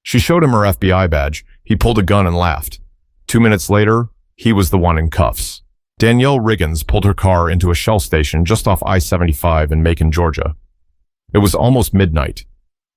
She showed him her FBI badge. He pulled a gun and laughed. 2 minutes later, he was the one in cuffs. Danielle Riggins pulled her car into a Shell station just off I-75 in Macon, Georgia. It was almost midnight.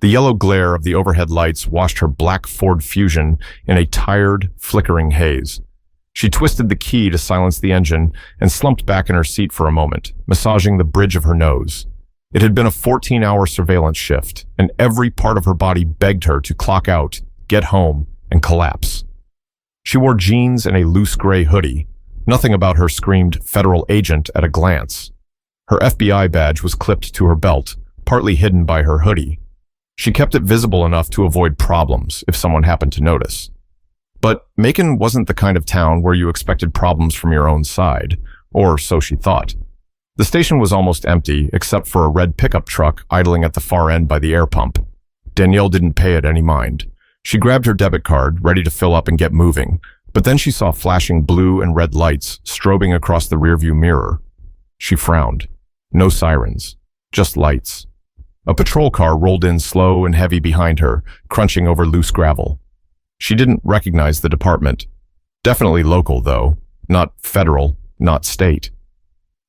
The yellow glare of the overhead lights washed her black Ford Fusion in a tired, flickering haze. She twisted the key to silence the engine and slumped back in her seat for a moment, massaging the bridge of her nose. It had been a 14-hour surveillance shift, and every part of her body begged her to clock out, get home, and collapse. She wore jeans and a loose gray hoodie. Nothing about her screamed federal agent at a glance. Her FBI badge was clipped to her belt, partly hidden by her hoodie. She kept it visible enough to avoid problems if someone happened to notice. But Macon wasn't the kind of town where you expected problems from your own side, or so she thought. The station was almost empty, except for a red pickup truck idling at the far end by the air pump. Danielle didn't pay it any mind. She grabbed her debit card, ready to fill up and get moving, but then she saw flashing blue and red lights strobing across the rearview mirror. She frowned. No sirens, just lights. A patrol car rolled in slow and heavy behind her, crunching over loose gravel. She didn't recognize the department. Definitely local, though. Not federal, not state.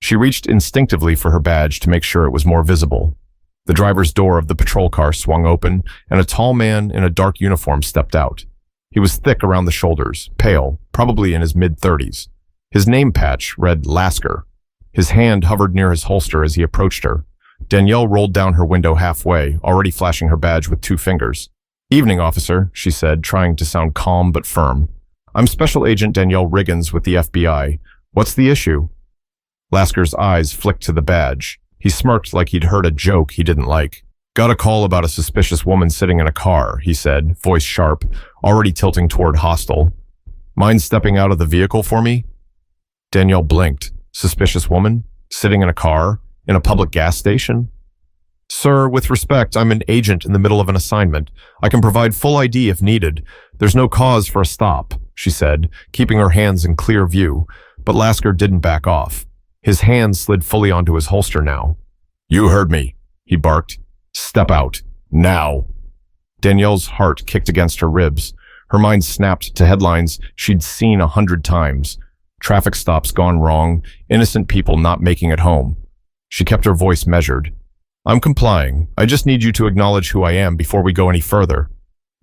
She reached instinctively for her badge to make sure it was more visible. The driver's door of the patrol car swung open, and a tall man in a dark uniform stepped out. He was thick around the shoulders, pale, probably in his mid-30s. His name patch read Lasker. His hand hovered near his holster as he approached her. Danielle rolled down her window halfway, already flashing her badge with 2 fingers. "Evening, officer," she said, trying to sound calm but firm. "I'm Special Agent Danielle Riggins with the FBI. What's the issue?" Lasker's eyes flicked to the badge. He smirked like he'd heard a joke he didn't like. "Got a call about a suspicious woman sitting in a car," he said, voice sharp, already tilting toward hostile. "Mind stepping out of the vehicle for me?" Danielle blinked. Suspicious woman? Sitting in a car? In a public gas station? "Sir, with respect, I'm an agent in the middle of an assignment. I can provide full ID if needed. There's no cause for a stop," she said, keeping her hands in clear view, but Lasker didn't back off. His hand slid fully onto his holster now. "You heard me," he barked. "Step out. Now." Danielle's heart kicked against her ribs. Her mind snapped to headlines she'd seen 100 times. Traffic stops gone wrong, innocent people not making it home. She kept her voice measured. "I'm complying. I just need you to acknowledge who I am before we go any further."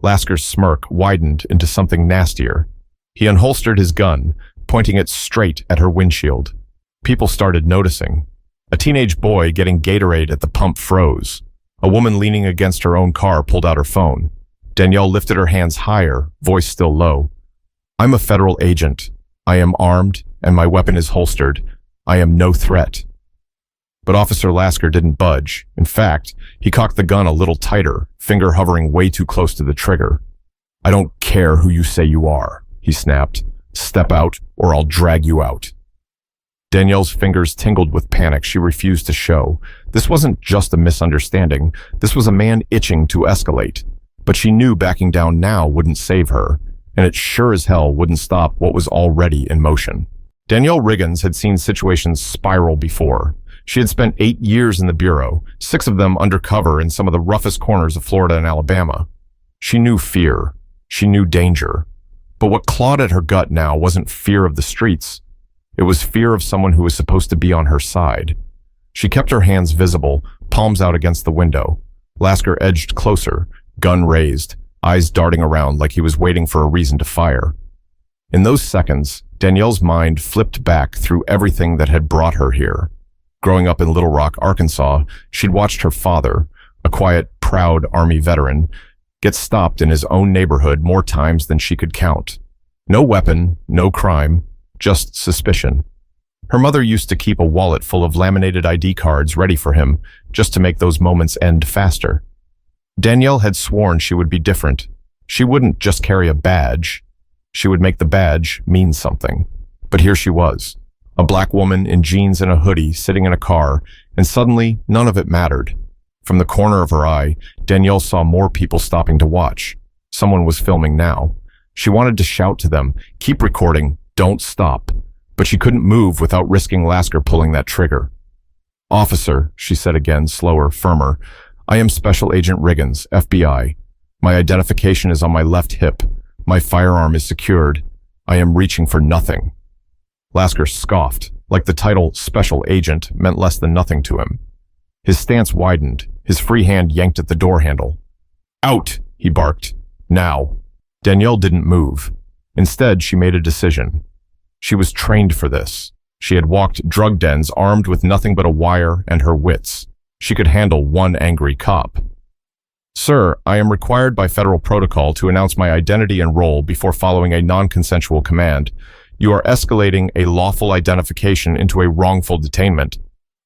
Lasker's smirk widened into something nastier. He unholstered his gun, pointing it straight at her windshield. People started noticing. A teenage boy getting Gatorade at the pump froze. A woman leaning against her own car pulled out her phone. Danielle lifted her hands higher, voice still low. "I'm a federal agent. I am armed, and my weapon is holstered. I am no threat." But Officer Lasker didn't budge. In fact, he cocked the gun a little tighter, finger hovering way too close to the trigger. "I don't care who you say you are," he snapped. "Step out, or I'll drag you out." Danielle's fingers tingled with panic she refused to show. This wasn't just a misunderstanding. This was a man itching to escalate. But she knew backing down now wouldn't save her, and it sure as hell wouldn't stop what was already in motion. Danielle Riggins had seen situations spiral before. She had spent 8 years in the Bureau, 6 of them undercover in some of the roughest corners of Florida and Alabama. She knew fear. She knew danger. But what clawed at her gut now wasn't fear of the streets. It was fear of someone who was supposed to be on her side. She kept her hands visible, palms out against the window. Lasker edged closer, gun raised, eyes darting around like he was waiting for a reason to fire. In those seconds, Danielle's mind flipped back through everything that had brought her here. Growing up in Little Rock, Arkansas, she'd watched her father, a quiet, proud Army veteran, get stopped in his own neighborhood more times than she could count. No weapon, no crime, just suspicion. Her mother used to keep a wallet full of laminated ID cards ready for him, just to make those moments end faster. Danielle had sworn she would be different. She wouldn't just carry a badge. She would make the badge mean something. But here she was, a black woman in jeans and a hoodie sitting in a car, and suddenly none of it mattered. From the corner of her eye, Danielle saw more people stopping to watch. Someone was filming now. She wanted to shout to them, "Keep recording, don't stop." But she couldn't move without risking Lasker pulling that trigger. "Officer," she said again, slower, firmer, "I am Special Agent Riggins, FBI. My identification is on my left hip. My firearm is secured. I am reaching for nothing." Lasker scoffed, like the title Special Agent meant less than nothing to him. His stance widened, his free hand yanked at the door handle. "Out!" he barked. "Now." Danielle didn't move. Instead, she made a decision. She was trained for this. She had walked drug dens armed with nothing but a wire and her wits. She could handle one angry cop. "Sir, I am required by federal protocol to announce my identity and role before following a non-consensual command. You are escalating a lawful identification into a wrongful detainment,"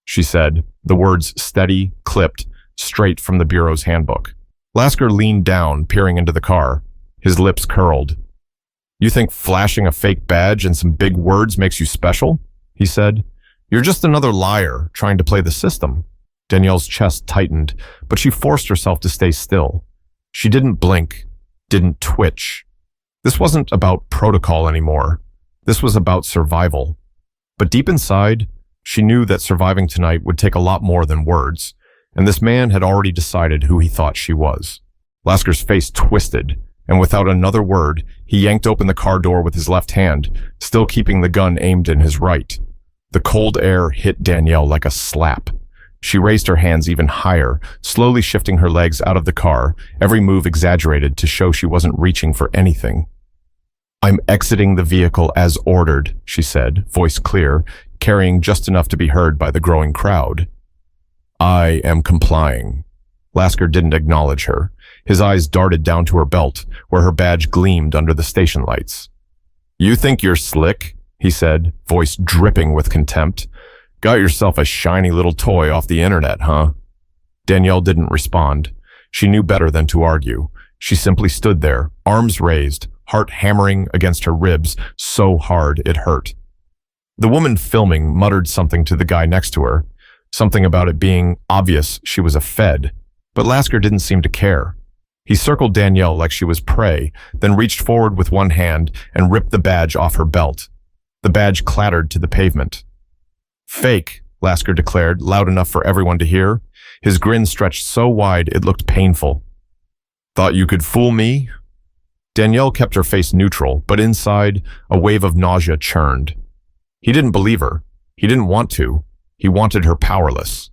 she said, the words steady, clipped, straight from the Bureau's handbook. Lasker leaned down, peering into the car. His lips curled. "You think flashing a fake badge and some big words makes you special?" he said. "You're just another liar trying to play the system." Danielle's chest tightened, but she forced herself to stay still. She didn't blink, didn't twitch. This wasn't about protocol anymore. This was about survival. But deep inside, she knew that surviving tonight would take a lot more than words, and this man had already decided who he thought she was. Lasker's face twisted, and without another word, he yanked open the car door with his left hand, still keeping the gun aimed in his right. The cold air hit Danielle like a slap. She raised her hands even higher, slowly shifting her legs out of the car, every move exaggerated to show she wasn't reaching for anything. "I'm exiting the vehicle as ordered," she said, voice clear, carrying just enough to be heard by the growing crowd. "I am complying." Lasker didn't acknowledge her. His eyes darted down to her belt, where her badge gleamed under the station lights. "You think you're slick?" he said, voice dripping with contempt. "Got yourself a shiny little toy off the internet, huh?" Danielle didn't respond. She knew better than to argue. She simply stood there, arms raised, heart hammering against her ribs so hard it hurt. The woman filming muttered something to the guy next to her, something about it being obvious she was a Fed, but Lasker didn't seem to care. He circled Danielle like she was prey, then reached forward with one hand and ripped the badge off her belt. The badge clattered to the pavement. "Fake," Lasker declared, loud enough for everyone to hear. His grin stretched so wide it looked painful. "Thought you could fool me?" Danielle kept her face neutral, but inside, a wave of nausea churned. He didn't believe her. He didn't want to. He wanted her powerless.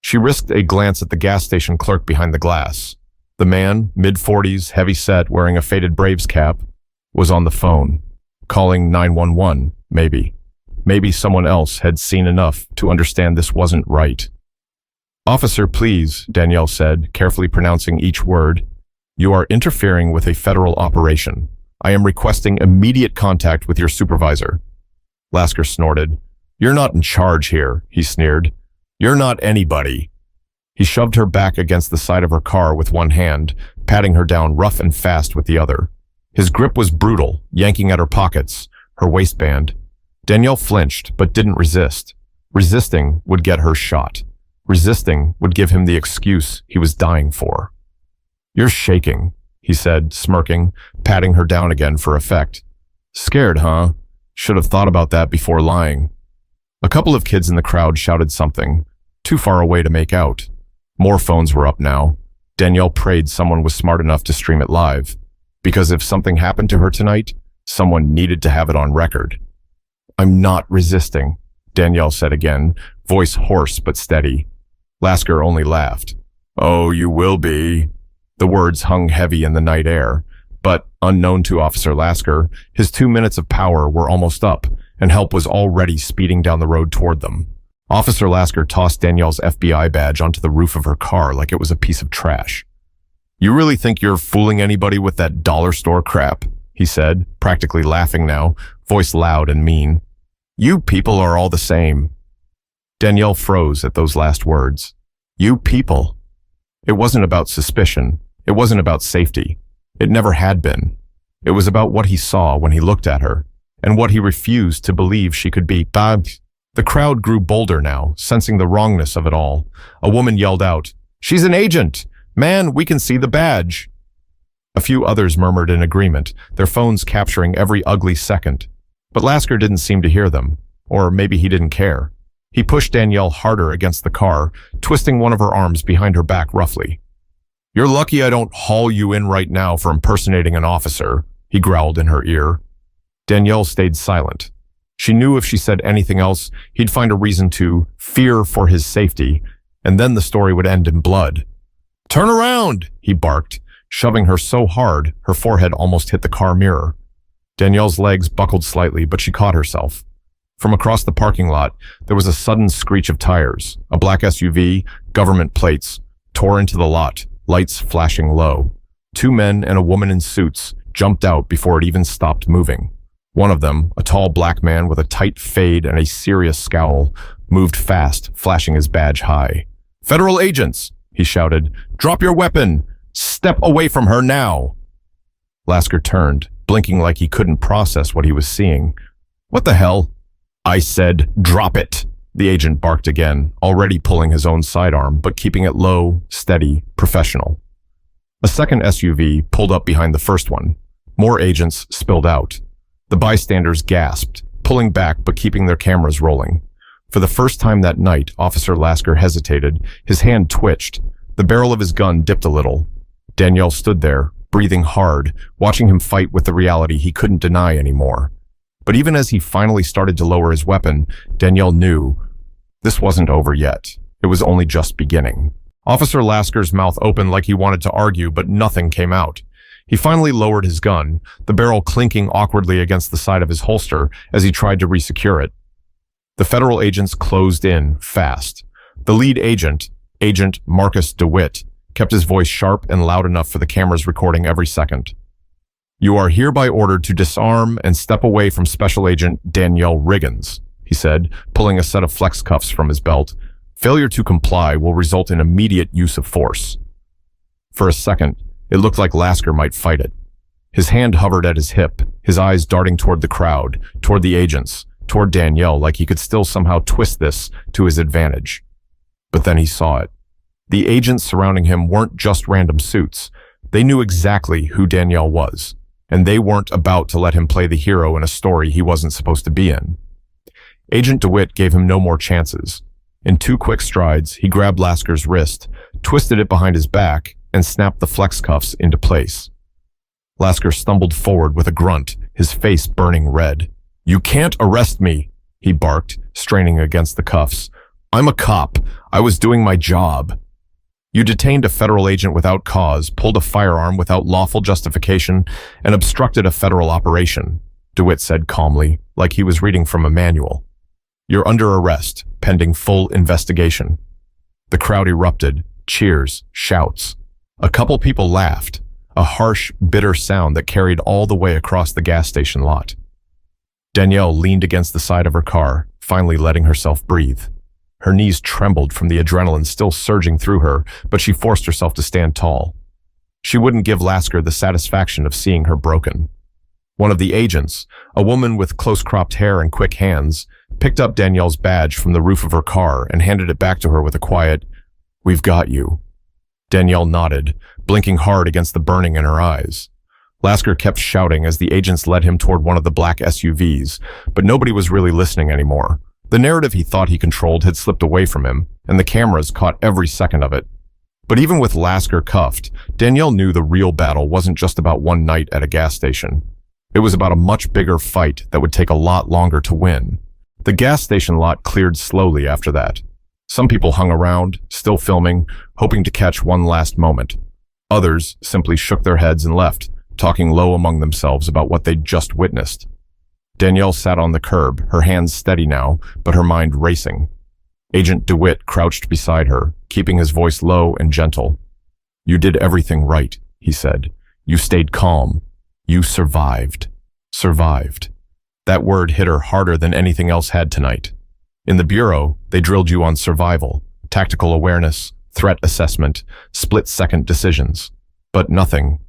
She risked a glance at the gas station clerk behind the glass. The man, mid-40s, heavy-set, wearing a faded Braves cap, was on the phone, calling 911, maybe. Maybe someone else had seen enough to understand this wasn't right. "Officer, please," Danielle said, carefully pronouncing each word. "You are interfering with a federal operation. I am requesting immediate contact with your supervisor." Lasker snorted. "You're not in charge here," he sneered. "You're not anybody." He shoved her back against the side of her car with one hand, patting her down rough and fast with the other. His grip was brutal, yanking at her pockets, her waistband. Danielle flinched, but didn't resist. Resisting would get her shot. Resisting would give him the excuse he was dying for. "You're shaking," he said, smirking, patting her down again for effect. "Scared, huh? Should have thought about that before lying." A couple of kids in the crowd shouted something, too far away to make out. More phones were up now. Danielle prayed someone was smart enough to stream it live, because if something happened to her tonight, someone needed to have it on record. "I'm not resisting," Danielle said again, voice hoarse but steady. Lasker only laughed. "Oh, you will be." The words hung heavy in the night air, but, unknown to Officer Lasker, his 2 minutes of power were almost up, and help was already speeding down the road toward them. Officer Lasker tossed Danielle's FBI badge onto the roof of her car like it was a piece of trash. "You really think you're fooling anybody with that dollar store crap?" he said, practically laughing now, voice loud and mean. "You people are all the same." Danielle froze at those last words. You people. It wasn't about suspicion. It wasn't about safety. It never had been. It was about what he saw when he looked at her, and what he refused to believe she could be. The crowd grew bolder now, sensing the wrongness of it all. A woman yelled out, "She's an agent! Man, we can see the badge!" A few others murmured in agreement, their phones capturing every ugly second. But Lasker didn't seem to hear them, or maybe he didn't care. He pushed Danielle harder against the car, twisting one of her arms behind her back roughly. You're lucky I don't haul you in right now for impersonating an officer, he growled in her ear. Danielle stayed silent. She knew if she said anything else, he'd find a reason to fear for his safety, and then the story would end in blood. Turn around, he barked, shoving her so hard her forehead almost hit the car mirror. Danielle's legs buckled slightly, but she caught herself. From across the parking lot, there was a sudden screech of tires. A black SUV, government plates, tore into the lot, lights flashing low. 2 men and a woman in suits jumped out before it even stopped moving. One of them, a tall black man with a tight fade and a serious scowl, moved fast, flashing his badge high. Federal agents, he shouted. Drop your weapon! Step away from her now! Lasker turned, blinking like he couldn't process what he was seeing. What the hell? I said, drop it! The agent barked again, already pulling his own sidearm, but keeping it low, steady, professional. A second SUV pulled up behind the first one. More agents spilled out. The bystanders gasped, pulling back but keeping their cameras rolling. For the first time that night, Officer Lasker hesitated. His hand twitched. The barrel of his gun dipped a little. Danielle stood there, breathing hard, watching him fight with the reality he couldn't deny anymore. But even as he finally started to lower his weapon, Danielle knew this wasn't over yet. It was only just beginning. Officer Lasker's mouth opened like he wanted to argue, but nothing came out. He finally lowered his gun, the barrel clinking awkwardly against the side of his holster as he tried to resecure it. The federal agents closed in fast. The lead agent, Agent Marcus DeWitt, kept his voice sharp and loud enough for the cameras recording every second. You are hereby ordered to disarm and step away from Special Agent Danielle Riggins, he said, pulling a set of flex cuffs from his belt. Failure to comply will result in immediate use of force. For a second, it looked like Lasker might fight it. His hand hovered at his hip, his eyes darting toward the crowd, toward the agents, toward Danielle, like he could still somehow twist this to his advantage. But then he saw it. The agents surrounding him weren't just random suits. They knew exactly who Danielle was, and they weren't about to let him play the hero in a story he wasn't supposed to be in. Agent DeWitt gave him no more chances. In 2 quick strides, he grabbed Lasker's wrist, twisted it behind his back, and snapped the flex cuffs into place. Lasker stumbled forward with a grunt, his face burning red. You can't arrest me, he barked, straining against the cuffs. I'm a cop. I was doing my job. You detained a federal agent without cause, pulled a firearm without lawful justification, and obstructed a federal operation, DeWitt said calmly, like he was reading from a manual. You're under arrest, pending full investigation. The crowd erupted, cheers, shouts. A couple people laughed, a harsh, bitter sound that carried all the way across the gas station lot. Danielle leaned against the side of her car, finally letting herself breathe. Her knees trembled from the adrenaline still surging through her, but she forced herself to stand tall. She wouldn't give Lasker the satisfaction of seeing her broken. One of the agents, a woman with close-cropped hair and quick hands, picked up Danielle's badge from the roof of her car and handed it back to her with a quiet, "We've got you." Danielle nodded, blinking hard against the burning in her eyes. Lasker kept shouting as the agents led him toward one of the black SUVs, but nobody was really listening anymore. The narrative he thought he controlled had slipped away from him, and the cameras caught every second of it. But even with Lasker cuffed, Danielle knew the real battle wasn't just about one night at a gas station. It was about a much bigger fight that would take a lot longer to win. The gas station lot cleared slowly after that. Some people hung around, still filming, hoping to catch one last moment. Others simply shook their heads and left, talking low among themselves about what they'd just witnessed. Danielle sat on the curb, her hands steady now, but her mind racing. Agent DeWitt crouched beside her, keeping his voice low and gentle. You did everything right, he said. You stayed calm. You survived. Survived. That word hit her harder than anything else had tonight. In the bureau, they drilled you on survival, tactical awareness, threat assessment, split-second decisions. But nothing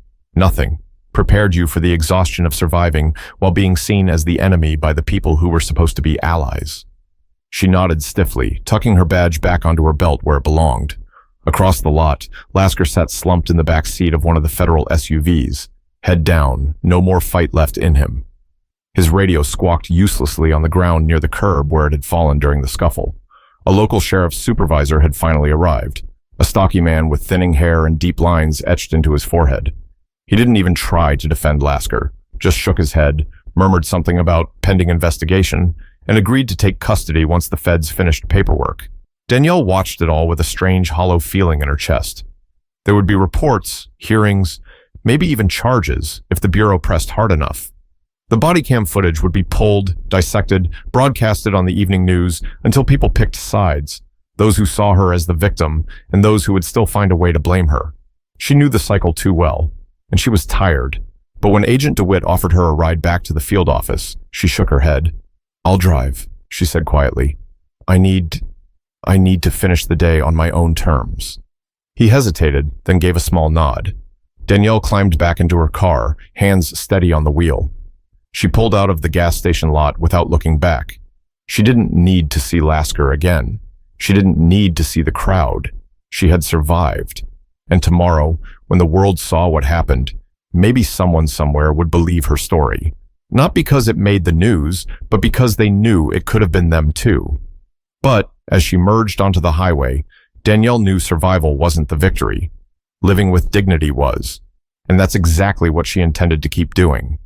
prepared you for the exhaustion of surviving while being seen as the enemy by the people who were supposed to be allies. She nodded stiffly, tucking her badge back onto her belt where it belonged. Across the lot, Lasker sat slumped in the back seat of one of the federal SUVs. Head down, no more fight left in him. His radio squawked uselessly on the ground near the curb where it had fallen during the scuffle. A local sheriff's supervisor had finally arrived. a stocky man with thinning hair and deep lines etched into his forehead. He didn't even try to defend Lasker, just shook his head, murmured something about pending investigation, and agreed to take custody once the feds finished paperwork. Danielle watched it all with a strange, hollow feeling in her chest. There would be reports, hearings, maybe even charges if the Bureau pressed hard enough. The body cam footage would be pulled, dissected, broadcasted on the evening news until people picked sides, those who saw her as the victim and those who would still find a way to blame her. She knew the cycle too well, and she was tired. But when Agent DeWitt offered her a ride back to the field office, she shook her head. "I'll drive," she said quietly. I need to finish the day on my own terms." He hesitated, then gave a small nod. Danielle climbed back into her car, hands steady on the wheel. She pulled out of the gas station lot without looking back. She didn't need to see Lasker again. She didn't need to see the crowd. She had survived. And tomorrow, when the world saw what happened, maybe someone somewhere would believe her story. Not because it made the news, but because they knew it could have been them too. But as she merged onto the highway, Danielle knew survival wasn't the victory. Living with dignity was. And that's exactly what she intended to keep doing.